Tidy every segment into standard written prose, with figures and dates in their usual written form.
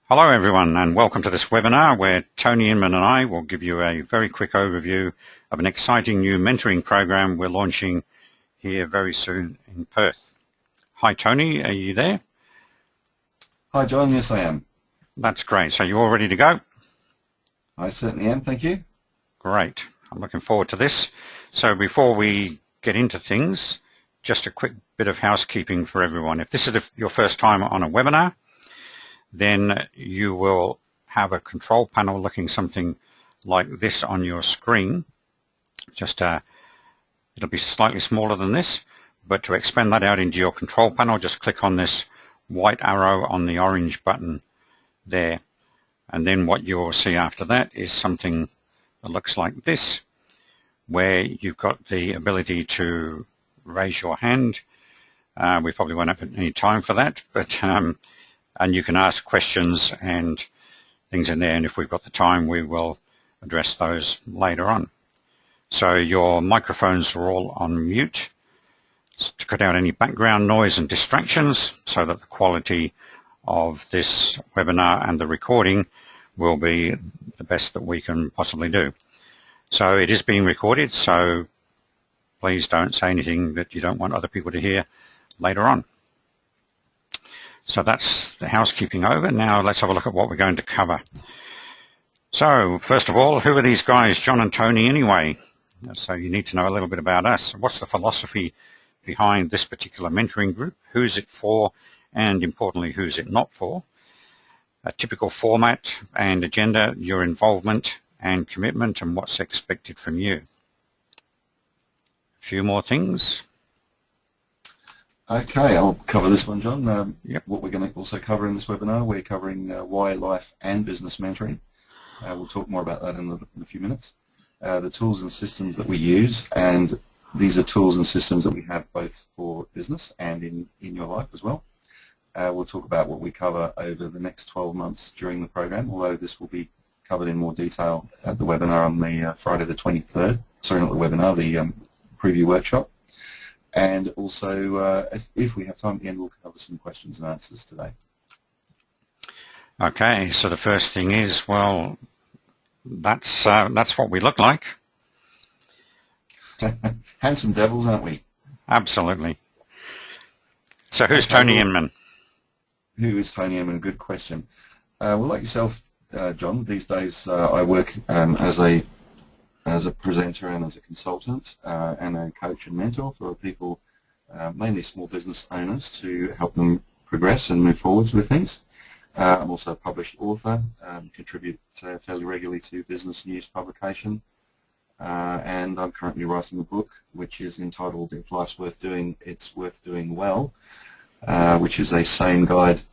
Hello everyone, and welcome to this webinar where Tony Inman and I will give you a very quick overview of an exciting new mentoring program we're launching here very soon in Perth. Hi Tony, are you there? Hi John, yes I am. That's great. So you're all ready to go? I certainly am, thank you. Great. I'm looking forward to this. So before we get into things, just a quick bit of housekeeping for everyone. If this is your first time on a webinar, then you will have a control panel looking something like this on your screen. Just it'll be slightly smaller than this, but to expand that out into your control panel, just click on this white arrow on the orange button there, and then what you'll see after that is something that looks like this, where you've got the ability to raise your hand. We probably won't have any time for that, but and you can ask questions and things in there, and if we've got the time we will address those later on. So your microphones are all on mute to cut out any background noise and distractions so that the quality of this webinar and the recording will be the best that we can possibly do. So it is being recorded, so please don't say anything that you don't want other people to hear later on. So that's the housekeeping over. Now let's have a look at what we're going to cover. So first of all, who are these guys, John and Tony, anyway? So you need to know a little bit about us. What's the philosophy behind this particular mentoring group? Who's it for? And importantly, who's it not for? A typical format and agenda, your involvement and commitment, and what's expected from you. A few more things. Okay, I'll cover this one, John. Yep. What we're going to also cover in this webinar, we're covering why life and business mentoring. We'll talk more about that in a few minutes. The tools and systems that we use, and these are tools and systems that we have both for business and in your life as well. We'll talk about what we cover over the next 12 months during the program, although this will be covered in more detail at the webinar on the Friday the 23rd. Sorry, not the webinar, the preview workshop. And also, if we have time at the end, we'll cover some questions and answers today. Okay, so the first thing is, well, that's what we look like. Handsome devils, aren't we? Absolutely. So who's Tony Inman? Who is Tony Inman? Good question. Well, like yourself, John, these days I work as a presenter and as a consultant and a coach and mentor for people, mainly small business owners, to help them progress and move forwards with things. I'm also a published author, contribute fairly regularly to business news publication, and I'm currently writing a book which is entitled If Life's Worth Doing, It's Worth Doing Well, which is a sane guide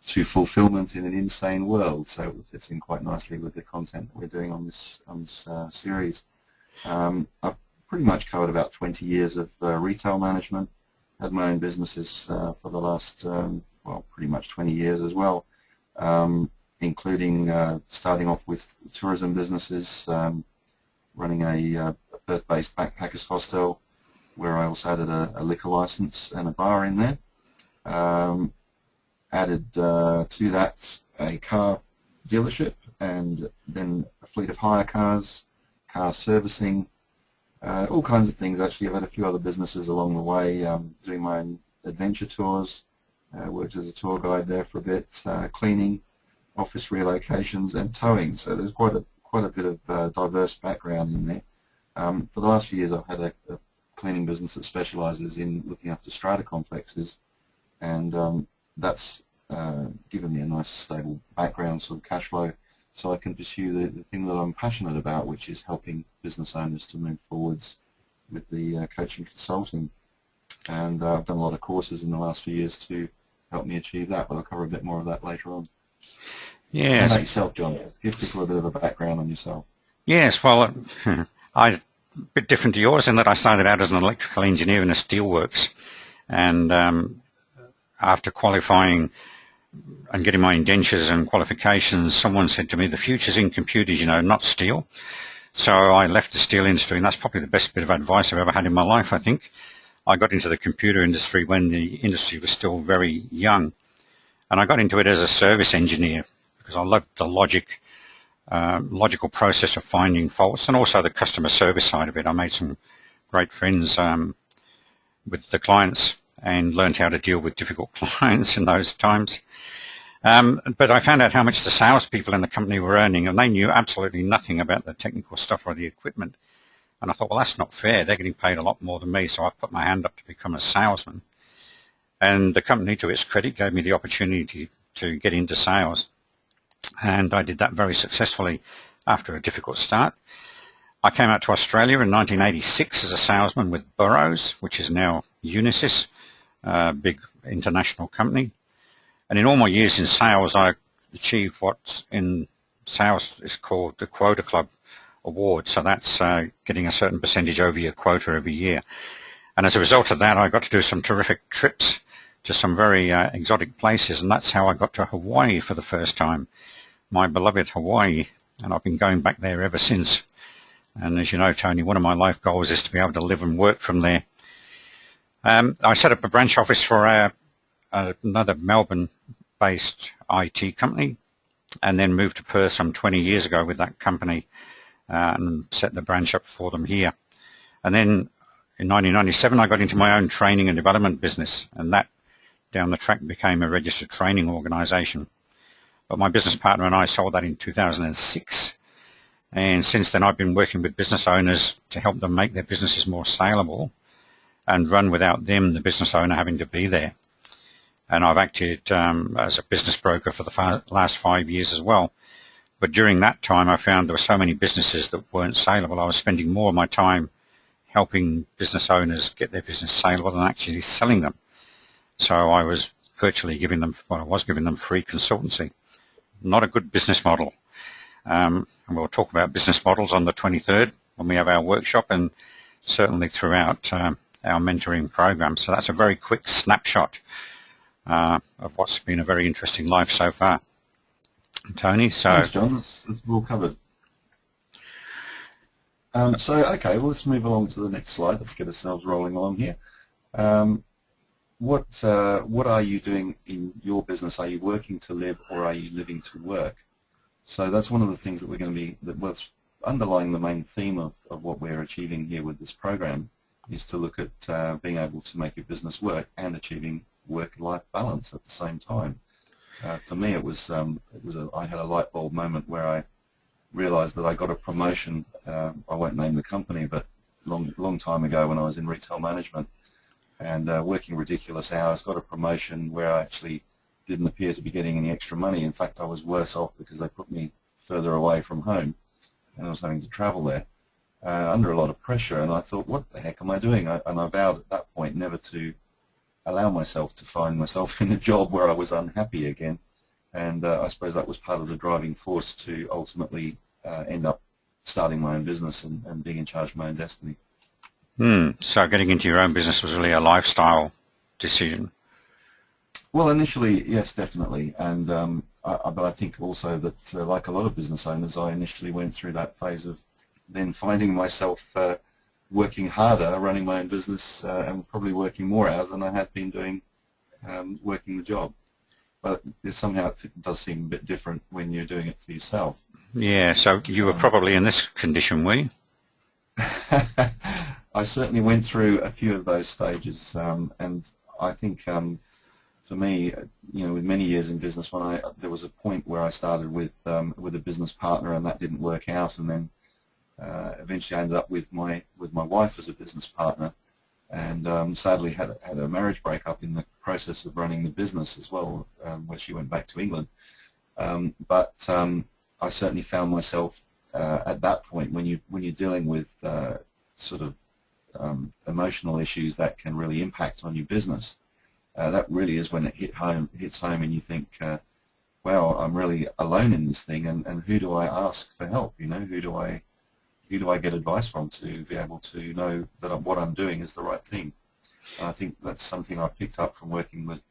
to fulfillment in an insane world. So it fits in quite nicely with the content that we're doing on this series. I've pretty much covered about 20 years of retail management, had my own businesses for the last, well, pretty much 20 years as well, including starting off with tourism businesses, running a Perth-based backpackers hostel, where I also added a liquor license and a bar in there. Added to that a car dealership, and then a fleet of hire cars, car servicing, all kinds of things. Actually, I've had a few other businesses along the way, doing my own adventure tours, worked as a tour guide there for a bit, cleaning, office relocations, and towing. So there's quite a bit of diverse background in there. For the last few years, I've had a cleaning business that specialises in looking after strata complexes, and that's given me a nice stable background, sort of cash flow, so I can pursue the thing that I'm passionate about, which is helping business owners to move forwards with the coaching consulting. And I've done a lot of courses in the last few years to help me achieve that, but I'll cover a bit more of that later on. Yes. How about yourself, John? Give people a bit of a background on yourself. Yes, well, I'm a bit different to yours in that I started out as an electrical engineer in a steelworks, and after qualifying and getting my indentures and qualifications, someone said to me, the future's in computers, you know, not steel. So I left the steel industry, and that's probably the best bit of advice I've ever had in my life, I think. I got into the computer industry when the industry was still very young, and I got into it as a service engineer because I loved the logical process of finding faults, and also the customer service side of it. I made some great friends with the clients and learned how to deal with difficult clients in those times. But I found out how much the salespeople in the company were earning, and they knew absolutely nothing about the technical stuff or the equipment. And I thought, well, that's not fair. They're getting paid a lot more than me, so I put my hand up to become a salesman. And the company, to its credit, gave me the opportunity to get into sales. And I did that very successfully after a difficult start. I came out to Australia in 1986 as a salesman with Burroughs, which is now Unisys, a big international company. And in all my years in sales, I achieved what in sales is called the Quota Club Award. So that's getting a certain percentage over your quota every year. And as a result of that, I got to do some terrific trips to some very exotic places. And that's how I got to Hawaii for the first time, my beloved Hawaii. And I've been going back there ever since. And as you know, Tony, one of my life goals is to be able to live and work from there. I set up a branch office for another Melbourne-based IT company, and then moved to Perth some 20 years ago with that company and set the branch up for them here. And then in 1997, I got into my own training and development business, and that down the track became a registered training organisation. But my business partner and I sold that in 2006. And since then, I've been working with business owners to help them make their businesses more saleable and run without them, the business owner, having to be there. And I've acted as a business broker for the last 5 years as well. But during that time, I found there were so many businesses that weren't saleable. I was spending more of my time helping business owners get their business saleable than actually selling them. So I was virtually giving them, well, I was giving them free consultancy. Not a good business model. And we'll talk about business models on the 23rd when we have our workshop, and certainly throughout our mentoring program. So that's a very quick snapshot of what's been a very interesting life so far. Tony, so... Thanks, John. That's well covered. Okay, well, let's move along to the next slide. Let's get ourselves rolling along here. What are you doing in your business? Are you working to live, or are you living to work? So that's one of the things that we're going to be, what's underlying the main theme of what we're achieving here with this program is to look at being able to make your business work and achieving work-life balance at the same time. For me, I had a light bulb moment where I realized that I got a promotion. I won't name the company, but long time ago when I was in retail management and working ridiculous hours, got a promotion where I actually didn't appear to be getting any extra money. In fact, I was worse off because they put me further away from home and I was having to travel there under a lot of pressure. And I thought, what the heck am I doing? And I vowed at that point never to allow myself to find myself in a job where I was unhappy again. And I suppose that was part of the driving force to ultimately end up starting my own business and being in charge of my own destiny. So getting into your own business was really a lifestyle decision. Well, initially, yes, definitely. And but I think also that, like a lot of business owners, I initially went through that phase of then finding myself working harder, running my own business, and probably working more hours than I had been doing working the job. But somehow it does seem a bit different when you're doing it for yourself. Yeah, so you were probably in this condition, were you? I certainly went through a few of those stages, and I think for me, with many years in business, there was a point where I started with a business partner, and that didn't work out, and then eventually I ended up with my wife as a business partner, and sadly had a marriage breakup in the process of running the business as well, where she went back to England. But I certainly found myself at that point when you're dealing with sort of emotional issues that can really impact on your business. That really is when it hits home, and you think, "Wow, I'm really alone in this thing, and who do I ask for help? Who do I get advice from to be able to know that what I'm doing is the right thing?" And I think that's something I've picked up from working with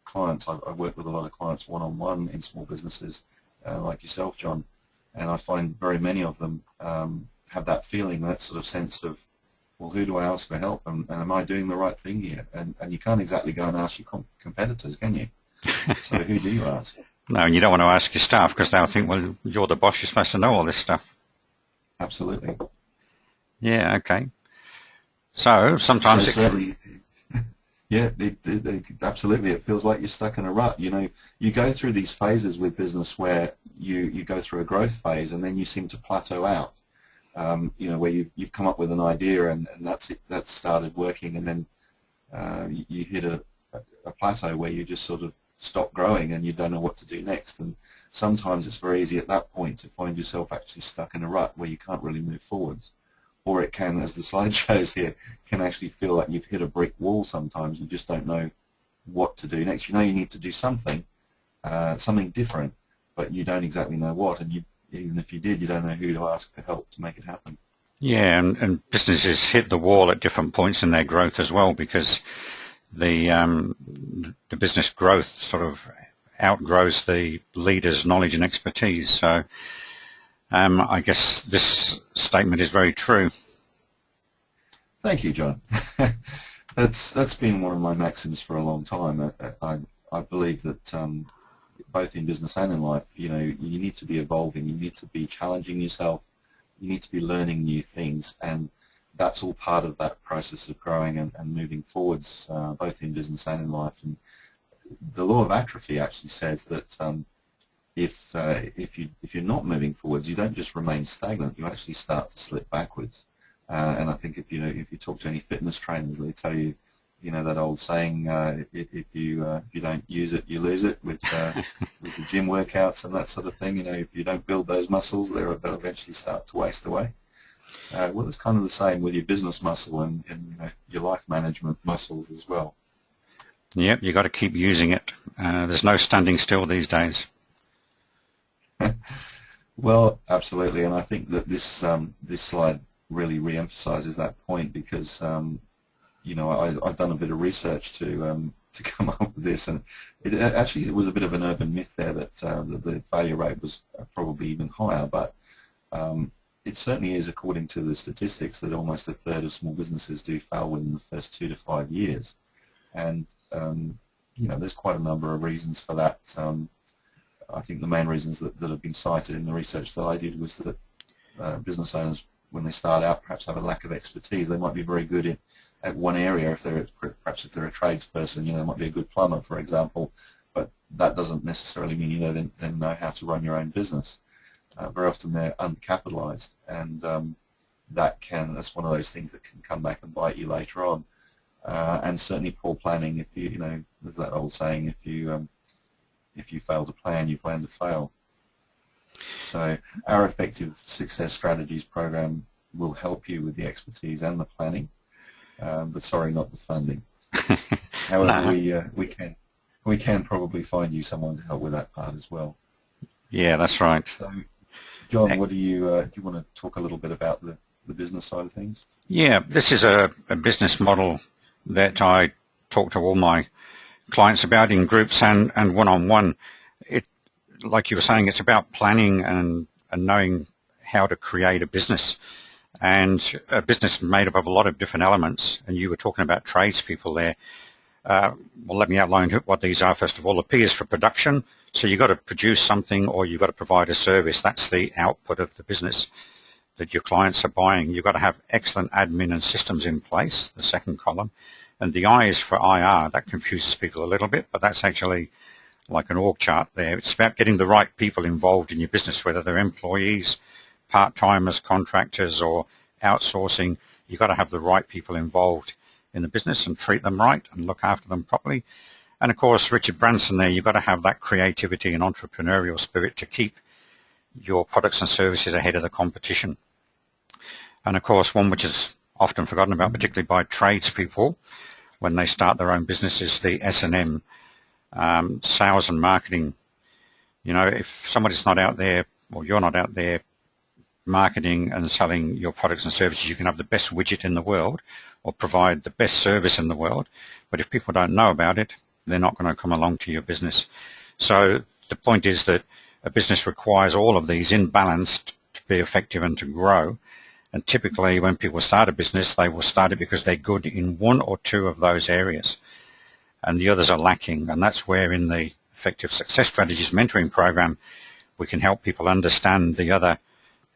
clients. I work with a lot of clients one-on-one in small businesses, like yourself, John, and I find very many of them have that feeling, that sort of sense of, well, who do I ask for help, and am I doing the right thing here? And you can't exactly go and ask your competitors, can you? So who do you ask? No, and you don't want to ask your staff because they'll think, well, you're the boss, you're supposed to know all this stuff. Absolutely. Yeah, okay. So sometimes So certainly, yeah, absolutely. It feels like you're stuck in a rut. You know, you go through these phases with business where you go through a growth phase and then you seem to plateau out. You know, where you've come up with an idea and that's started working, and then you hit a plateau where you just sort of stop growing and you don't know what to do next. And sometimes it's very easy at that point to find yourself actually stuck in a rut where you can't really move forwards. Or it can, as the slide shows here, can actually feel like you've hit a brick wall sometimes. You just don't know what to do next. You know you need to do something, something different, but you don't exactly know what. And even if you did, you don't know who to ask for help to make it happen. Yeah, and businesses hit the wall at different points in their growth as well, because the business growth sort of outgrows the leader's knowledge and expertise. So I guess this statement is very true. Thank you, John. That's been one of my maxims for a long time. I believe that both in business and in life, you know, you need to be evolving, you need to be challenging yourself, you need to be learning new things, and that's all part of that process of growing and moving forwards, both in business and in life. And the law of atrophy actually says that if you're not moving forwards, you don't just remain stagnant, you actually start to slip backwards. And I think if you talk to any fitness trainers, they tell you, you know, that old saying, if you don't use it, you lose it, with the gym workouts and that sort of thing. You know, if you don't build those muscles, they'll eventually start to waste away. Well, it's kind of the same with your business muscle and you know, your life management muscles as well. Yep, you got to keep using it. There's no standing still these days. Well, absolutely, and I think that this slide really re-emphasizes that point, because you know, I've done a bit of research to come up with this, and it was a bit of an urban myth there that the failure rate was probably even higher, but it certainly is, according to the statistics, that almost a third of small businesses do fail within the first 2 to 5 years, and you know, there's quite a number of reasons for that. I think the main reasons that have been cited in the research that I did was that business owners, when they start out, perhaps have a lack of expertise. They might be very good at one area. If they're a tradesperson, you know, they might be a good plumber, for example, but that doesn't necessarily mean, you know, then know how to run your own business. Very often they're undercapitalized, and that's one of those things that can come back and bite you later on. And certainly poor planning. If you know, there's that old saying, if you fail to plan, you plan to fail. So our Effective Success Strategies program will help you with the expertise and the planning, but sorry, not the funding. However, no. we can probably find you someone to help with that part as well. Yeah, that's right. So, John, what do you want to talk a little bit about the business side of things? Yeah, this is a business model that I talk to all my clients about in groups and one-on-one. It, like you were saying, it's about planning and knowing how to create a business. And a business made up of a lot of different elements. And you were talking about tradespeople there. Well, let me outline what these are. First of all, the P is for production. So you've got to produce something, or you've got to provide a service. That's the output of the business that your clients are buying. You've got to have excellent admin and systems in place, the second column. And the I is for IR. That confuses people a little bit, but that's actually like an org chart there. It's about getting the right people involved in your business, whether they're employees, part-timers, contractors, or outsourcing. You've got to have the right people involved in the business and treat them right and look after them properly. And of course, Richard Branson there, you've got to have that creativity and entrepreneurial spirit to keep your products and services ahead of the competition. And of course, one which is often forgotten about, particularly by tradespeople when they start their own business, is the S&M, sales and marketing. You know, if somebody's not out there, or you're not out there marketing and selling your products and services, you can have the best widget in the world or provide the best service in the world, but if people don't know about it, they're not going to come along to your business. So the point is that a business requires all of these in balance to be effective and to grow. And typically when people start a business, they will start it because they're good in one or two of those areas, and the others are lacking. And that's where in the Effective Success Strategies mentoring program, we can help people understand the other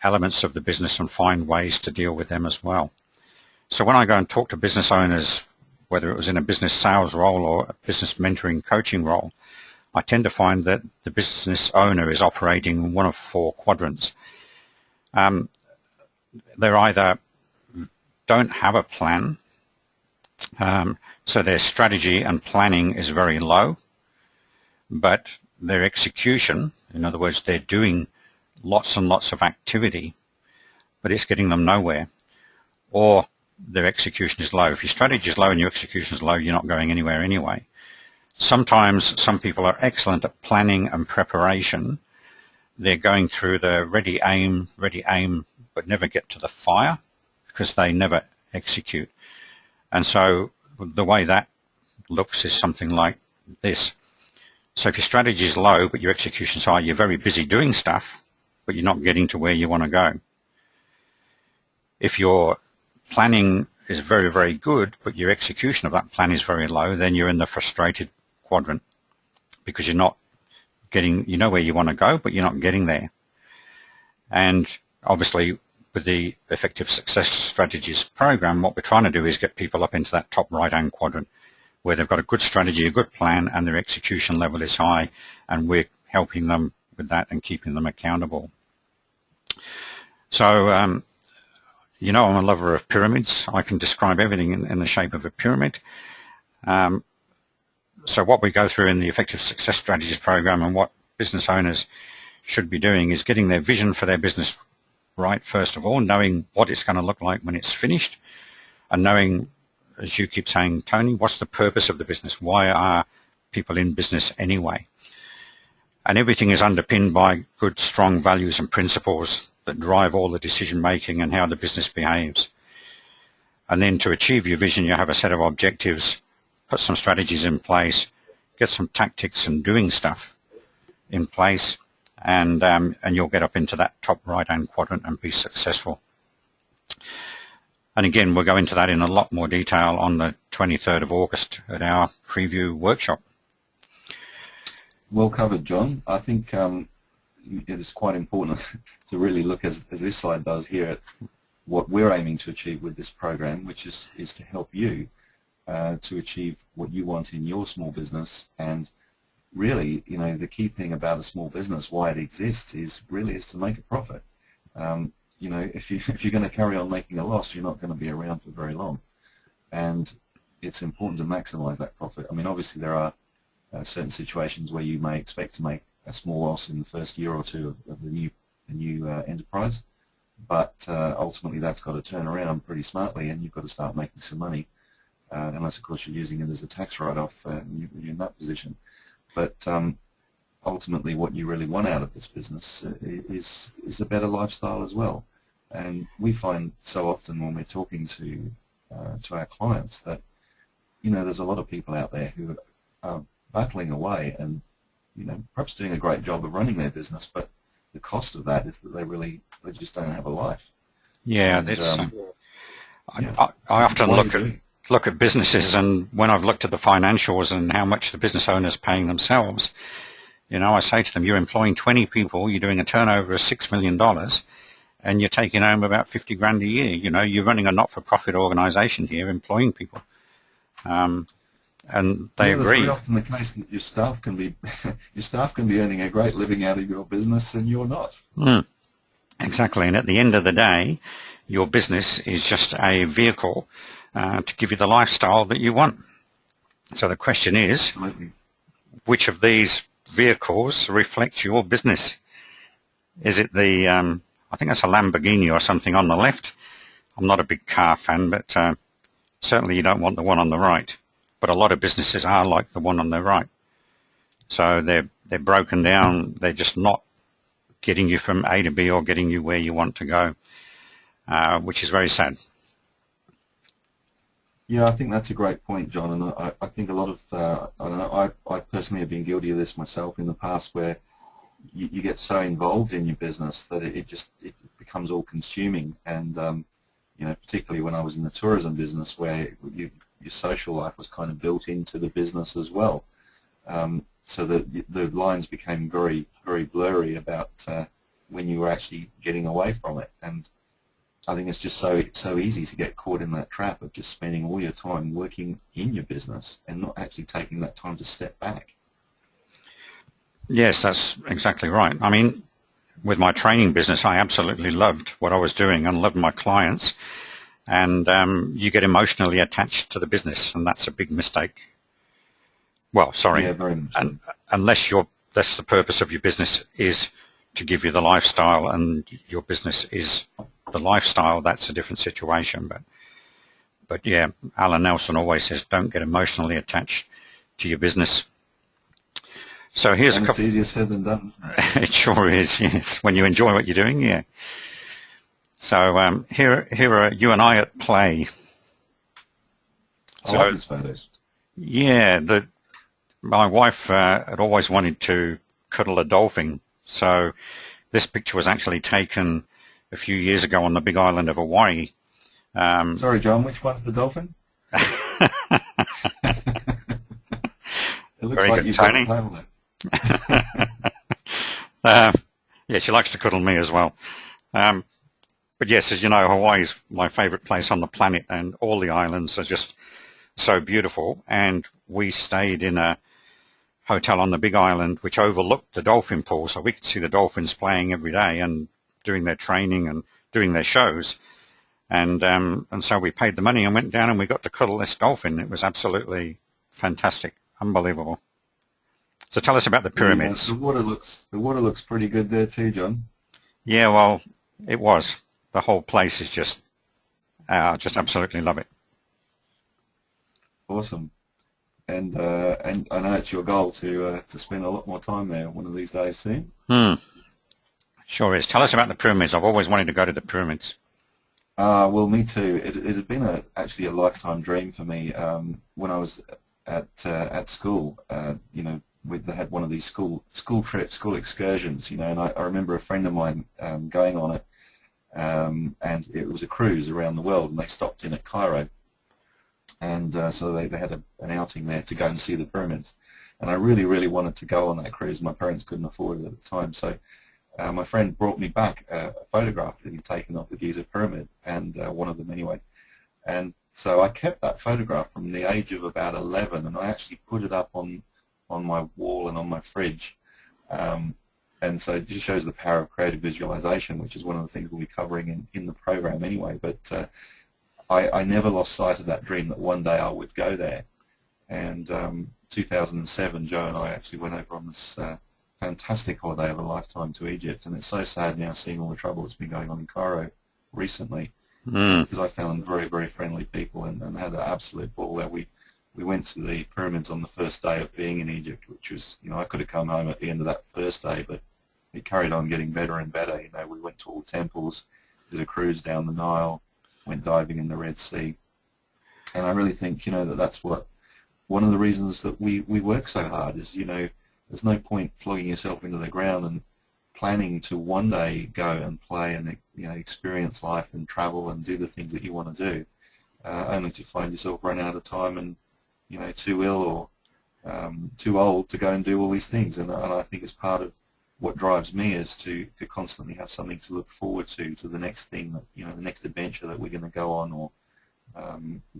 elements of the business and find ways to deal with them as well. So when I go and talk to business owners, whether it was in a business sales role or a business mentoring coaching role, I tend to find that the business owner is operating in one of four quadrants. They're either don't have a plan, so their strategy and planning is very low, but their execution, in other words, they're doing lots and lots of activity, but it's getting them nowhere, or their execution is low. If your strategy is low and your execution is low, you're not going anywhere anyway. Sometimes some people are excellent at planning and preparation. They're going through the ready, aim, but never get to the fire because they never execute. And so the way that looks is something like this. So if your strategy is low but your execution is high, you're very busy doing stuff, but you're not getting to where you want to go. If your planning is very, very good, but your execution of that plan is very low, then you're in the frustrated quadrant because you're not getting, you know where you want to go, but you're not getting there. And obviously with the Effective Success Strategies program, what we're trying to do is get people up into that top right-hand quadrant where they've got a good strategy, a good plan, and their execution level is high, and we're helping them with that and keeping them accountable. So, you know, I'm a lover of pyramids. I can describe everything in the shape of a pyramid. So what we go through in the Effective Success Strategies program and what business owners should be doing is getting their vision for their business right, first of all, knowing what it's going to look like when it's finished, and knowing, as you keep saying, Tony, what's the purpose of the business? Why are people in business anyway? And everything is underpinned by good, strong values and principles that drive all the decision making and how the business behaves. And then to achieve your vision, you have a set of objectives, put some strategies in place, get some tactics and doing stuff in place, and you'll get up into that top right-hand quadrant and be successful. And again, we'll go into that in a lot more detail on the 23rd of August at our preview workshop. Well covered, John. I think it's quite important to really look, as this slide does here, at what we're aiming to achieve with this program, which is to help you to achieve what you want in your small business. And really, you know, the key thing about a small business, why it exists, is to make a profit. You know, if you're going to carry on making a loss, you're not going to be around for very long. And it's important to maximize that profit. I mean, obviously there are certain situations where you may expect to make a small loss in the first year or two of the new enterprise, but ultimately that's got to turn around pretty smartly, and you've got to start making some money, unless of course you're using it as a tax write-off, you're in that position. But ultimately what you really want out of this business is a better lifestyle as well. And we find so often when we're talking to our clients that, you know, there's a lot of people out there who are battling away and, you know, perhaps doing a great job of running their business, but the cost of that is that they just don't have a life. Yeah, and, that's. Yeah. I often look at businesses, and when I've looked at the financials and how much the business owner's paying themselves, you know, I say to them, you're employing 20 people, you're doing a turnover of $6 million, and you're taking home about 50 grand a year. You know, you're running a not-for-profit organization here, employing people. And they agree. It's very often the case that your staff can be earning a great living out of your business, and you're not. Exactly. And at the end of the day, your business is just a vehicle to give you the lifestyle that you want. So the question is, Absolutely. Which of these vehicles reflect your business? Is it the, I think that's a Lamborghini or something on the left. I'm not a big car fan, but certainly you don't want the one on the right. But a lot of businesses are like the one on the right. So they're broken down. They're just not getting you from A to B or getting you where you want to go, which is very sad. Yeah, I think that's a great point, John. And I think a lot of, I don't know, I personally have been guilty of this myself in the past, where you get so involved in your business that it becomes all consuming. And, you know, particularly when I was in the tourism business, where your social life was kind of built into the business as well. so that the lines became very, very blurry about when you were actually getting away from it. And I think it's just so easy to get caught in that trap of just spending all your time working in your business and not actually taking that time to step back. Yes, that's exactly right. I mean, with my training business, I absolutely loved what I was doing and loved my clients. And you get emotionally attached to the business, and that's a big mistake. Well, sorry, Yeah, very much. unless that's the purpose of your business is to give you the lifestyle, and your business is the lifestyle, that's a different situation. But yeah, Alan Nelson always says, don't get emotionally attached to your business. So here's and a couple. It's easier said than done, isn't it? It sure is, yes. When you enjoy what you're doing, yeah. So here are you and I at play. I So like these photos. yeah, my wife had always wanted to cuddle a dolphin. So this picture was actually taken a few years ago on the big island of Hawaii. Sorry, John, which one's the dolphin? It looks Very like good, you've Tony. got the tail there. Yeah, she likes to cuddle me as well. But yes, as you know, Hawaii is my favorite place on the planet, and all the islands are just so beautiful. And we stayed in a hotel on the big island which overlooked the dolphin pool, so we could see the dolphins playing every day and doing their training and doing their shows. And so we paid the money and went down, and we got to cuddle this dolphin. It was absolutely fantastic, unbelievable. So tell us about the pyramids. Yeah, the water looks pretty good there too, John. Yeah, well, it was. The whole place is just absolutely love it. Awesome. And I know it's your goal to spend a lot more time there one of these days soon. Sure is. Tell us about the pyramids. I've always wanted to go to the pyramids. Well, me too. It had been actually a lifetime dream for me. When I was at school, they had one of these school trips, school excursions, and I remember a friend of mine going on it, and it was a cruise around the world, and they stopped in at Cairo, and so they had an outing there to go and see the pyramids, and I really, really wanted to go on that cruise. My parents couldn't afford it at the time, so my friend brought me back a photograph that he'd taken of the Giza pyramid, and one of them anyway, and so I kept that photograph from the age of about 11, and I actually put it up on my wall and on my fridge, and so it just shows the power of creative visualization, which is one of the things we'll be covering in the program anyway. But I never lost sight of that dream that one day I would go there. And 2007, Joe and I actually went over on this fantastic holiday of a lifetime to Egypt, and it's so sad now seeing all the trouble that's been going on in Cairo recently, because I found very, very friendly people and had an absolute ball there. We went to the pyramids on the first day of being in Egypt, which was, I could have come home at the end of that first day, but it carried on getting better and better. We went to all the temples, did a cruise down the Nile, went diving in the Red Sea, and I really think, that's one of the reasons that we work so hard is, there's no point flogging yourself into the ground and planning to one day go and play and, experience life and travel and do the things that you want to do, only to find yourself run out of time and too ill or too old to go and do all these things. And I think it's part of what drives me is to constantly have something to look forward to the next thing, that the next adventure that we're going to go on, or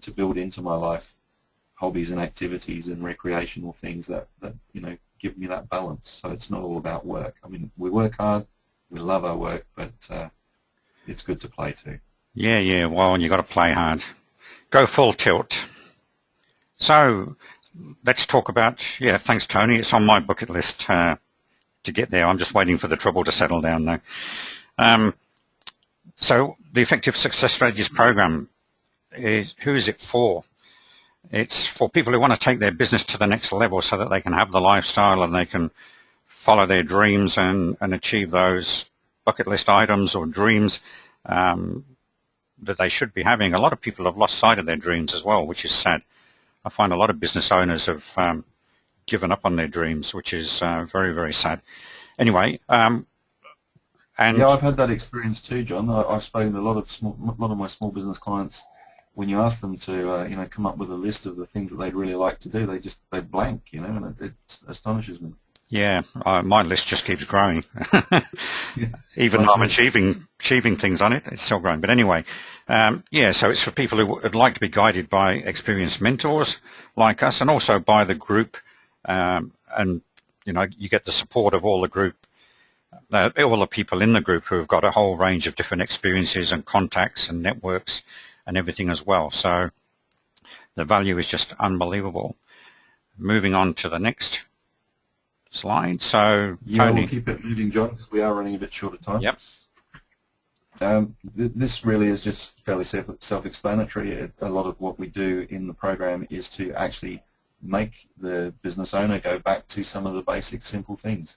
to build into my life hobbies and activities and recreational things that give me that balance. So it's not all about work. I mean, we work hard, we love our work, but it's good to play too. Yeah, well, you got to play hard. Go full tilt. So let's talk about, thanks, Tony. It's on my bucket list to get there. I'm just waiting for the trouble to settle down now. So the Effective Success Strategies program, who is it for? It's for people who want to take their business to the next level so that they can have the lifestyle and they can follow their dreams and achieve those bucket list items or dreams that they should be having. A lot of people have lost sight of their dreams as well, which is sad. I find a lot of business owners have given up on their dreams, which is very, very sad. Anyway, and yeah, I've had that experience too, John. I've spoken to a lot of my small business clients when you ask them to come up with a list of the things that they'd really like to do, they blank, and it astonishes me. Yeah, my list just keeps growing. Yeah, Even though I'm achieving things on it, it's still growing. But anyway, yeah, so it's for people who would like to be guided by experienced mentors like us, and also by the group, and you get the support of all the group, all the people in the group who have got a whole range of different experiences and contacts and networks and everything as well. So the value is just unbelievable. Moving on to the next slide. So, yeah, Tony. we'll keep it moving, John, because we are running a bit short of time. Yep. This really is just fairly self-explanatory. A lot of what we do in the program is to actually make the business owner go back to some of the basic, simple things.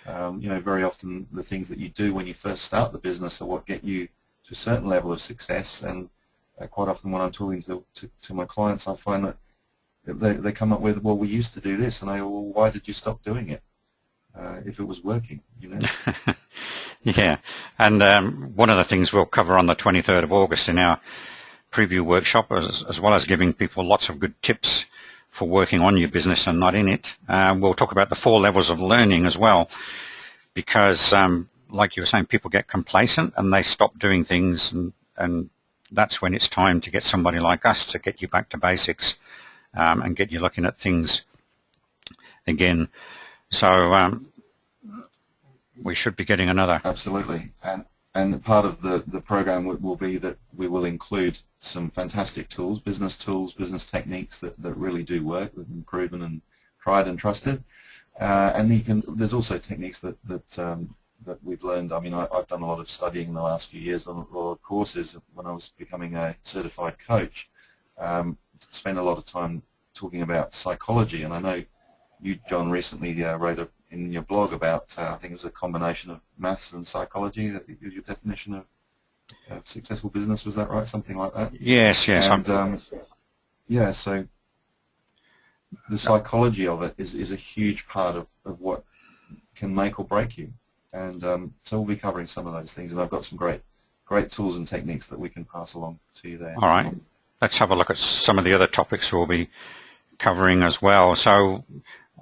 Very often the things that you do when you first start the business are what get you to a certain level of success. And quite often when I'm talking to my clients, I find that they come up with, well, we used to do this, and I go, well, why did you stop doing it if it was working? Yeah, and one of the things we'll cover on the 23rd of August in our preview workshop, as well as giving people lots of good tips for working on your business and not in it, we'll talk about the 4 levels of learning as well, because like you were saying, people get complacent and they stop doing things, and that's when it's time to get somebody like us to get you back to basics. And get you looking at things again. So we should be getting another. Absolutely. And part of the program will be that we will include some fantastic tools, business techniques that really do work, that have been proven and tried and trusted. And there's also techniques that we've learned. I mean, I've done a lot of studying in the last few years on a lot of courses when I was becoming a certified coach. Spend a lot of time talking about psychology, and I know you, John, recently wrote in your blog about I think it was a combination of maths and psychology. That your definition of successful business, was that right? Something like that. Yes. And yeah, so the psychology of it is a huge part of what can make or break you, and so we'll be covering some of those things, and I've got some great tools and techniques that we can pass along to you there. All right. Let's have a look at some of the other topics we'll be covering as well. So,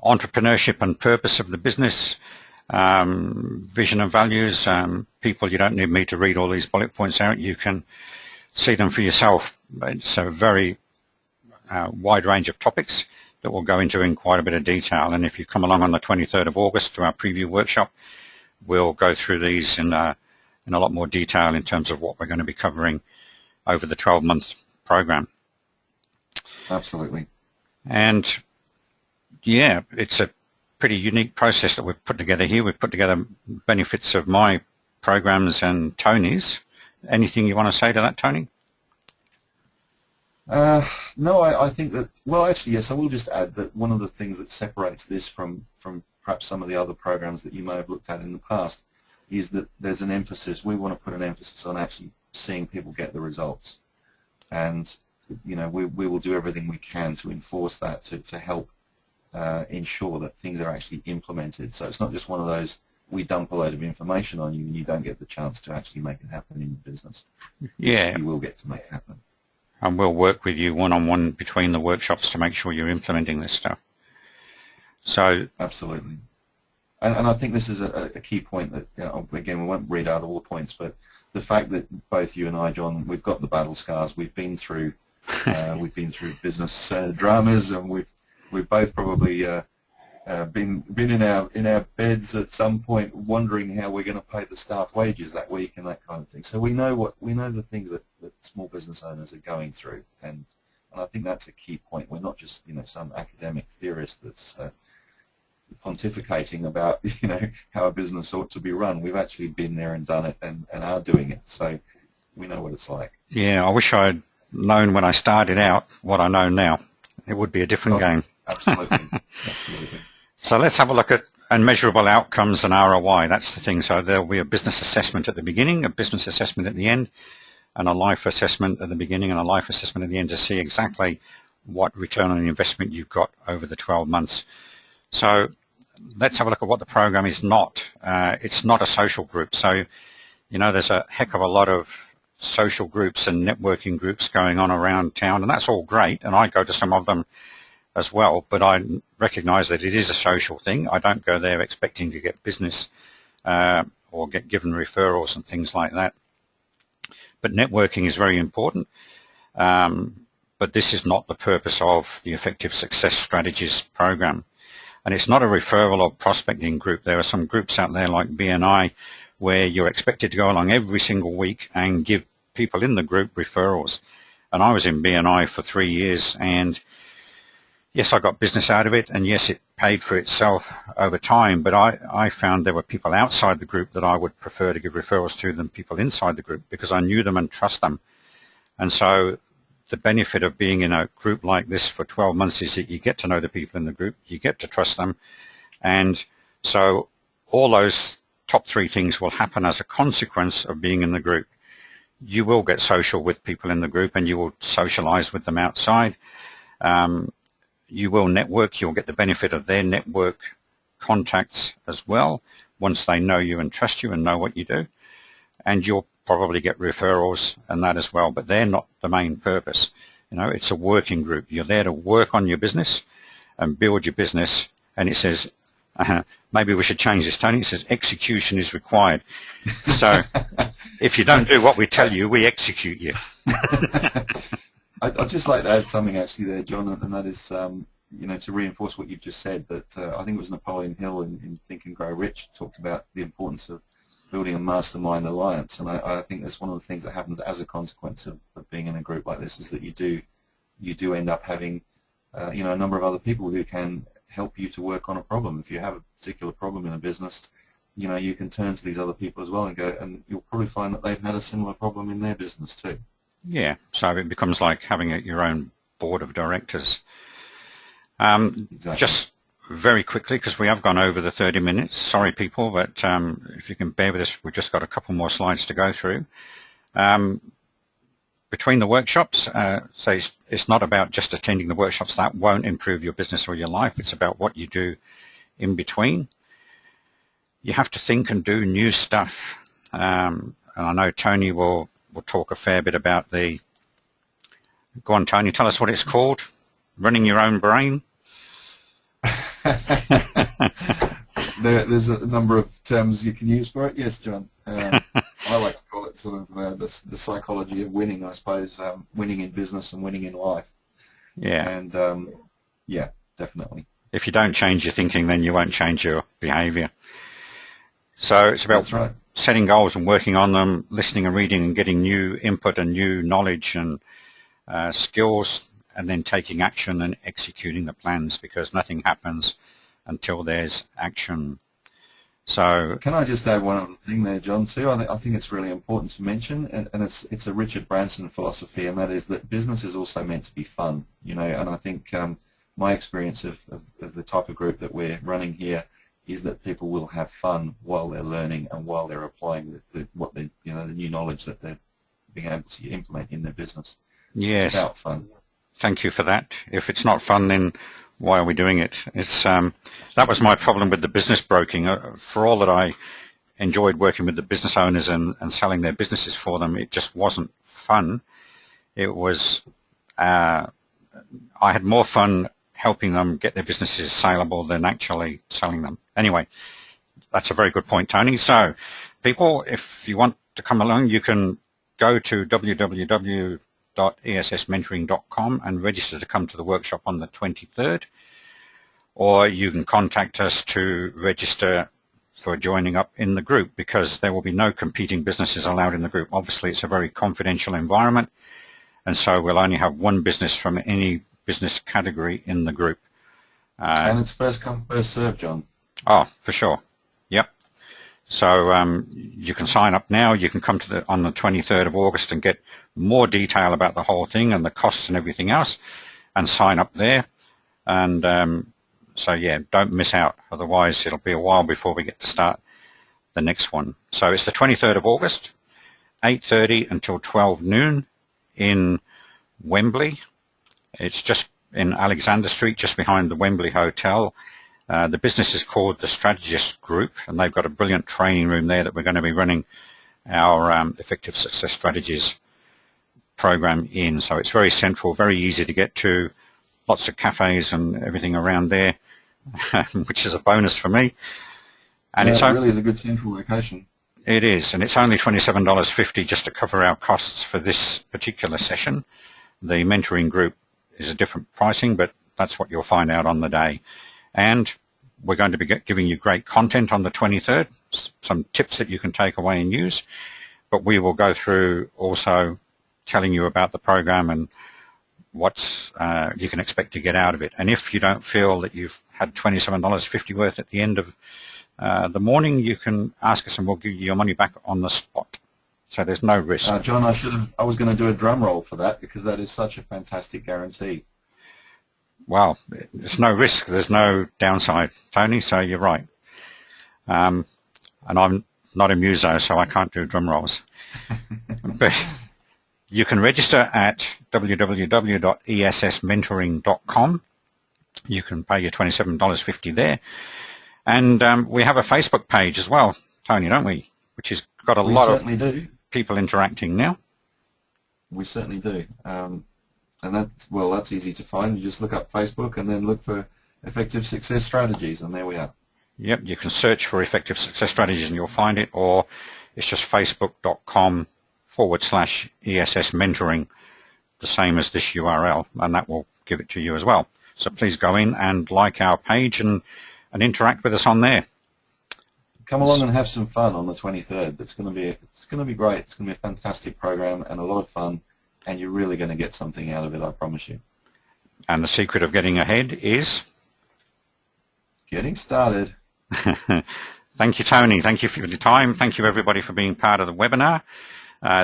entrepreneurship and purpose of the business, vision and values. People, you don't need me to read all these bullet points out. You can see them for yourself. It's a very wide range of topics that we'll go into in quite a bit of detail. And if you come along on the 23rd of August to our preview workshop, we'll go through these in a lot more detail in terms of what we're going to be covering over the 12-month program. Absolutely. And yeah, it's a pretty unique process that we've put together here. We've put together benefits of my programs and Tony's. Anything you want to say to that, Tony? No, I think that, well, actually, yes, I will just add that one of the things that separates this from perhaps some of the other programs that you may have looked at in the past is that there's an emphasis. We want to put an emphasis on actually seeing people get the results. And we will do everything we can to enforce that, to help ensure that things are actually implemented. So it's not just one of those, we dump a load of information on you and you don't get the chance to actually make it happen in your business. Yeah. You will get to make it happen. And we'll work with you one-on-one between the workshops to make sure you're implementing this stuff. So absolutely. And I think this is a key point that, again, we won't read out all the points, but the fact that both you and I, John, we've got the battle scars, we've been through business dramas, and we've both probably been in our beds at some point, wondering how we're going to pay the staff wages that week and that kind of thing. So we know the things that small business owners are going through, and I think that's a key point. We're not just some academic theorist that's pontificating about how a business ought to be run. We've actually been there and done it, and are doing it, so we know what it's like. Yeah, I wish I'd known when I started out what I know now. It would be a different game. Absolutely. Absolutely. So let's have a look at measurable outcomes and ROI. That's the thing. So there'll be a business assessment at the beginning, a business assessment at the end, and a life assessment at the beginning and a life assessment at the end to see exactly what return on investment you've got over the 12 months. So let's have a look at what the program is not. It's not a social group. So, there's a heck of a lot of social groups and networking groups going on around town, and that's all great, and I go to some of them as well, but I recognize that it is a social thing. I don't go there expecting to get business or get given referrals and things like that. But networking is very important, but this is not the purpose of the Effective Success Strategies program. And it's not a referral or prospecting group. There are some groups out there like BNI where you're expected to go along every single week and give people in the group referrals. And I was in BNI for 3 years, and yes, I got business out of it, and yes, it paid for itself over time, but I found there were people outside the group that I would prefer to give referrals to than people inside the group, because I knew them and trust them. And so the benefit of being in a group like this for 12 months is that you get to know the people in the group, you get to trust them, and so all those top 3 things will happen as a consequence of being in the group. You will get social with people in the group, and you will socialize with them outside. You will network. You'll get the benefit of their network contacts as well once they know you and trust you and know what you do. And you'll probably get referrals and that as well, but they're not the main purpose. You know, it's a working group. You're there to work on your business and build your business. And it says, maybe we should change this, Tony. It says execution is required. So if you don't do what we tell you, we execute you. I'd just like to add something actually there, John, and that is, to reinforce what you've just said, that I think it was Napoleon Hill in Think and Grow Rich talked about the importance of building a mastermind alliance, and I think that's one of the things that happens as a consequence of being in a group like this, is that you do end up having a number of other people who can help you to work on a problem. If you have a particular problem in a business, you can turn to these other people as well and go, and you'll probably find that they've had a similar problem in their business too. Yeah, so it becomes like having your own board of directors. Exactly. Just very quickly, because we have gone over the 30 minutes. Sorry, people, but if you can bear with us, we've just got a couple more slides to go through. Between the workshops, so it's not about just attending the workshops. That won't improve your business or your life. It's about what you do in between. You have to think and do new stuff. And I know Tony will talk a fair bit about the... Go on, Tony, tell us what it's called. Running your own brain. There's a number of terms you can use for it. Yes, John. I like to call it sort of the psychology of winning, I suppose, winning in business and winning in life. Yeah. And, yeah, definitely. If you don't change your thinking, then you won't change your behavior. So it's about setting goals and working on them, listening and reading and getting new input and new knowledge and skills, and then taking action and executing the plans, because nothing happens until there's action. So can I just add one other thing there, John, too? I think it's really important to mention, and it's a Richard Branson philosophy, and that is that business is also meant to be fun, and I think my experience of the type of group that we're running here is that people will have fun while they're learning and while they're applying the new knowledge that they're being able to implement in their business. Yes. It's about fun. Thank you for that. If it's not fun, then why are we doing it? It's that was my problem with the business broking. For all that I enjoyed working with the business owners and selling their businesses for them, it just wasn't fun. It was I had more fun helping them get their businesses saleable than actually selling them. Anyway, that's a very good point, Tony. So, people, if you want to come along, you can go to www.essmentoring.com and register to come to the workshop on the 23rd, or you can contact us to register for joining up in the group, because there will be no competing businesses allowed in the group. Obviously, it's a very confidential environment, and so we'll only have one business from any business category in the group. And it's first come, first served, John. Oh, for sure. Yep. So you can sign up now. You can come to on the 23rd of August and get more detail about the whole thing and the costs and everything else, and sign up there. And so, yeah, don't miss out. Otherwise, it'll be a while before we get to start the next one. So it's the 23rd of August, 8:30 until 12 noon in Wembley. It's just in Alexander Street, just behind the Wembley Hotel. The business is called the Strategist Group, and they've got a brilliant training room there that we're going to be running our Effective Success Strategies program in. So it's very central, very easy to get to, lots of cafes and everything around there, which is a bonus for me. And it really is a good central location. It is, and it's only $27.50 just to cover our costs for this particular session. The mentoring group is a different pricing, but that's what you'll find out on the day. And we're going to be giving you great content on the 23rd, some tips that you can take away and use, but we will go through also telling you about the program and what you can expect to get out of it. And if you don't feel that you've had $27.50 worth at the end of the morning, you can ask us and we'll give you your money back on the spot. So there's no risk. John, I was going to do a drum roll for that because that is such a fantastic guarantee. Well, there's no risk. There's no downside, Tony, so you're right. And I'm not a muso, so I can't do drum rolls. But you can register at www.essmentoring.com. You can pay your $27.50 there. And we have a Facebook page as well, Tony, don't we? Which has got a lot of people interacting now. We certainly do. And that's easy to find. You just look up Facebook and then look for Effective Success Strategies, and there we are. Yep, you can search for Effective Success Strategies and you'll find it, or it's just facebook.com/ESS Mentoring, the same as this URL, and that will give it to you as well. So please go in and like our page and interact with us on there. Come along and have some fun on the 23rd. It's going to be great. It's going to be a fantastic program and a lot of fun, and you're really going to get something out of it, I promise you. And the secret of getting ahead is? Getting started. Thank you, Tony. Thank you for your time. Thank you, everybody, for being part of the webinar.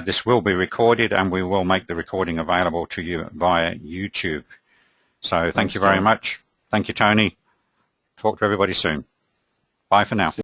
This will be recorded, and we will make the recording available to you via YouTube. So thank you very much. Thank you, Tony. Talk to everybody soon. Bye for now.